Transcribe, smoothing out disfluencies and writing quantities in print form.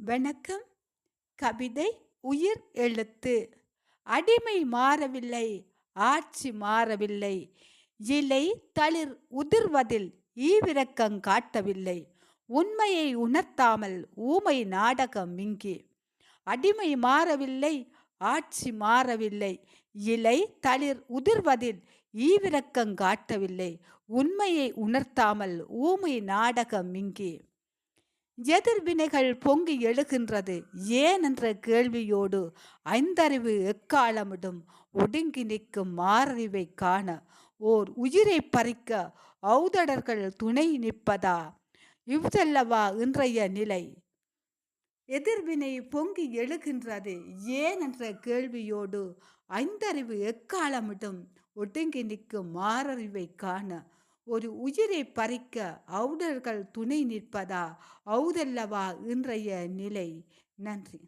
வணக்கம். கவிதை உயிர் எழுத்து. அடிமை மாறவில்லை, ஆட்சி மாறவில்லை, இலை தளிர் உதிர்வதில் ஈவிரக்கங் காட்டவில்லை, உண்மையை உணர்த்தாமல் ஊமை நாடகம் இங்கே. அடிமை மாறவில்லை, ஆட்சி மாறவில்லை, இலை தளிர் உதிர்வதில் ஈவிரக்கங் காட்டவில்லை, உண்மையை உணர்த்தாமல் ஊமை நாடகம் இங்கே. எதிர்வினைகள் பொங்கி எழுகின்றது ஏன் என்ற கேள்வியோடு ஐந்தறிவு எக்காலமிடும் ஒடுங்கி நிற்கும் மாறறிவை காண ஓர் உயிரை பறிக்க ஔதடர்கள் துணை நிற்பதா? இவ்வல்லவா இன்றைய நிலை. எதிர்வினை பொங்கி எழுகின்றது ஏன் என்ற கேள்வியோடு ஐந்தறிவு எக்காலமிடும் ஒடுங்கி நிற்கும் மாறறிவை காண ஒரு உயிரை பறிக்க ஔடர்கள் துணை நிற்பதா? ஔதல்லவா இன்றைய நிலை. நன்றி.